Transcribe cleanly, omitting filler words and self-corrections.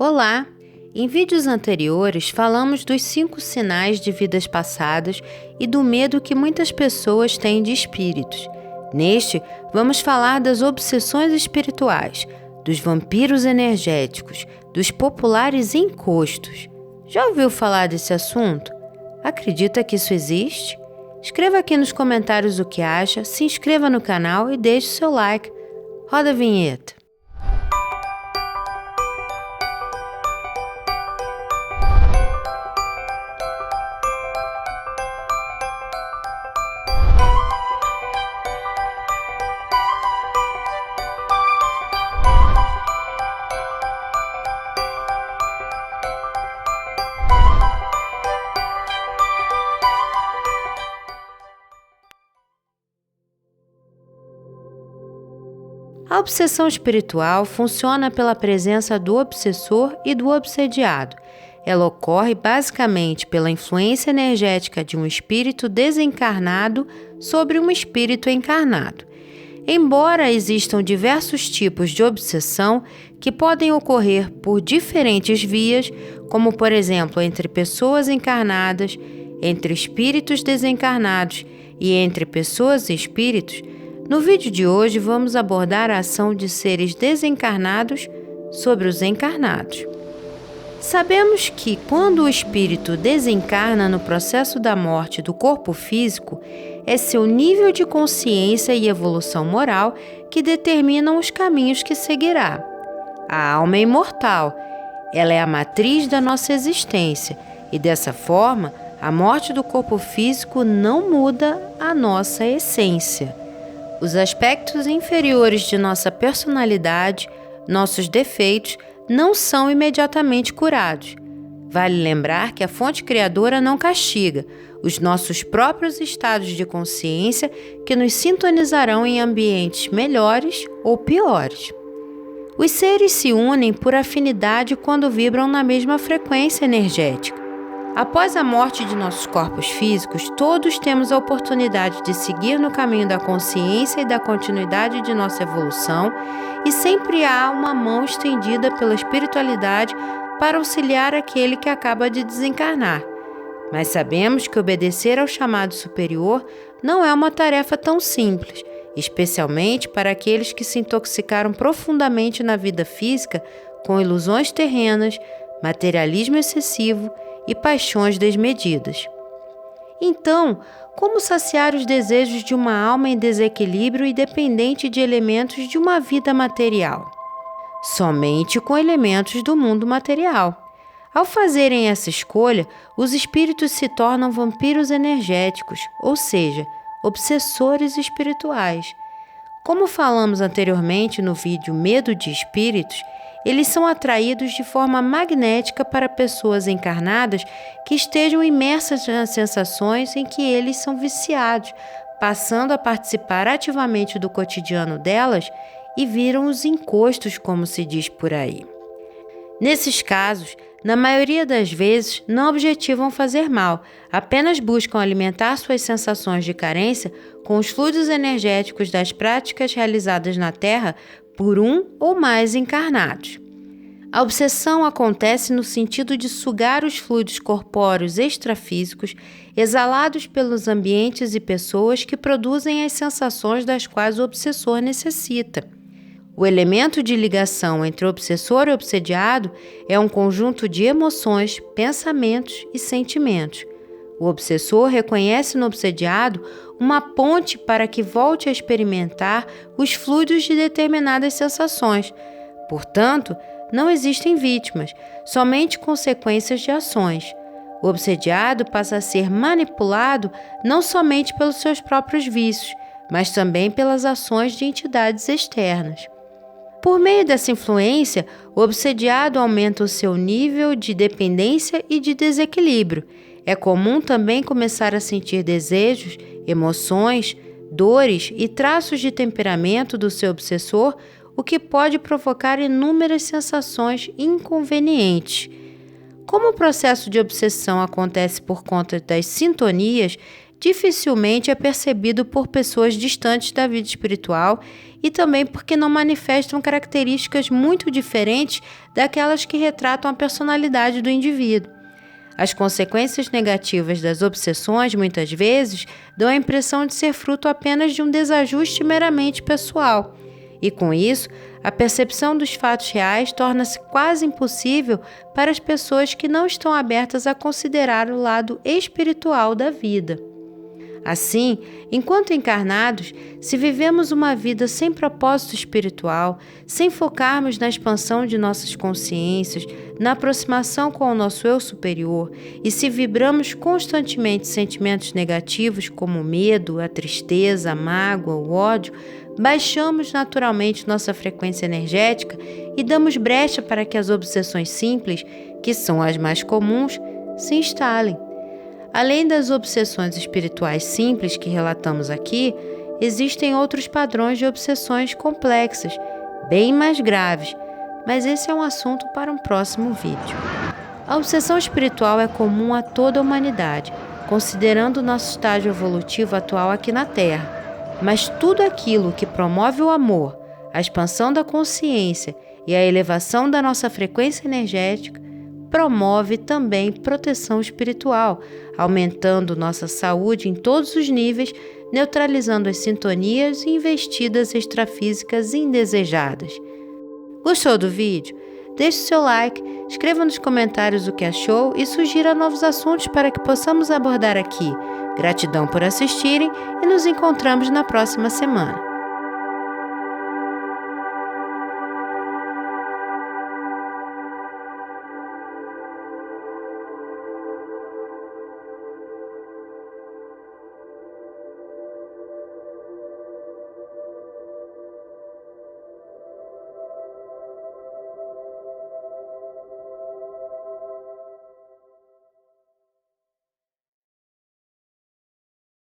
Olá! Em vídeos anteriores falamos dos 5 sinais de vidas passadas e do medo que muitas pessoas têm de espíritos. Neste, vamos falar das obsessões espirituais, dos vampiros energéticos, dos populares encostos. Já ouviu falar desse assunto? Acredita que isso existe? Escreva aqui nos comentários o que acha, se inscreva no canal e deixe seu like. Roda a vinheta. A obsessão espiritual funciona pela presença do obsessor e do obsediado. Ela ocorre basicamente pela influência energética de um espírito desencarnado sobre um espírito encarnado. Embora existam diversos tipos de obsessão que podem ocorrer por diferentes vias, como por exemplo entre pessoas encarnadas, entre espíritos desencarnados e entre pessoas e espíritos, no vídeo de hoje vamos abordar a ação de seres desencarnados sobre os encarnados. Sabemos que quando o espírito desencarna no processo da morte do corpo físico, é seu nível de consciência e evolução moral que determinam os caminhos que seguirá. A alma é imortal, ela é a matriz da nossa existência e dessa forma, a morte do corpo físico não muda a nossa essência. Os aspectos inferiores de nossa personalidade, nossos defeitos, não são imediatamente curados. Vale lembrar que a fonte criadora não castiga os nossos próprios estados de consciência que nos sintonizarão em ambientes melhores ou piores. Os seres se unem por afinidade quando vibram na mesma frequência energética. Após a morte de nossos corpos físicos, todos temos a oportunidade de seguir no caminho da consciência e da continuidade de nossa evolução, e sempre há uma mão estendida pela espiritualidade para auxiliar aquele que acaba de desencarnar. Mas sabemos que obedecer ao chamado superior não é uma tarefa tão simples, especialmente para aqueles que se intoxicaram profundamente na vida física com ilusões terrenas, materialismo excessivo e paixões desmedidas. Então, como saciar os desejos de uma alma em desequilíbrio e dependente de elementos de uma vida material? Somente com elementos do mundo material. Ao fazerem essa escolha, os espíritos se tornam vampiros energéticos, ou seja, obsessores espirituais. Como falamos anteriormente no vídeo Medo de Espíritos, eles são atraídos de forma magnética para pessoas encarnadas que estejam imersas nas sensações em que eles são viciados, passando a participar ativamente do cotidiano delas e viram os encostos, como se diz por aí. Nesses casos, na maioria das vezes, não objetivam fazer mal, apenas buscam alimentar suas sensações de carência com os fluidos energéticos das práticas realizadas na Terra por um ou mais encarnados. A obsessão acontece no sentido de sugar os fluidos corpóreos extrafísicos exalados pelos ambientes e pessoas que produzem as sensações das quais o obsessor necessita. O elemento de ligação entre obsessor e obsediado é um conjunto de emoções, pensamentos e sentimentos. O obsessor reconhece no obsediado uma ponte para que volte a experimentar os fluidos de determinadas sensações. Portanto, não existem vítimas, somente consequências de ações. O obsediado passa a ser manipulado não somente pelos seus próprios vícios, mas também pelas ações de entidades externas. Por meio dessa influência, o obsediado aumenta o seu nível de dependência e de desequilíbrio. É comum também começar a sentir desejos, emoções, dores e traços de temperamento do seu obsessor, o que pode provocar inúmeras sensações inconvenientes. Como o processo de obsessão acontece por conta das sintonias, dificilmente é percebido por pessoas distantes da vida espiritual e também porque não manifestam características muito diferentes daquelas que retratam a personalidade do indivíduo. As consequências negativas das obsessões, muitas vezes, dão a impressão de ser fruto apenas de um desajuste meramente pessoal. E com isso, a percepção dos fatos reais torna-se quase impossível para as pessoas que não estão abertas a considerar o lado espiritual da vida. Assim, enquanto encarnados, se vivemos uma vida sem propósito espiritual, sem focarmos na expansão de nossas consciências, na aproximação com o nosso eu superior, e se vibramos constantemente sentimentos negativos como o medo, a tristeza, a mágoa, o ódio, baixamos naturalmente nossa frequência energética e damos brecha para que as obsessões simples, que são as mais comuns, se instalem. Além das obsessões espirituais simples que relatamos aqui, existem outros padrões de obsessões complexas, bem mais graves, mas esse é um assunto para um próximo vídeo. A obsessão espiritual é comum a toda a humanidade, considerando o nosso estágio evolutivo atual aqui na Terra, mas tudo aquilo que promove o amor, a expansão da consciência e a elevação da nossa frequência energética promove também proteção espiritual, aumentando nossa saúde em todos os níveis, neutralizando as sintonias e investidas extrafísicas indesejadas. Gostou do vídeo? Deixe seu like, escreva nos comentários o que achou e sugira novos assuntos para que possamos abordar aqui. Gratidão por assistirem e nos encontramos na próxima semana.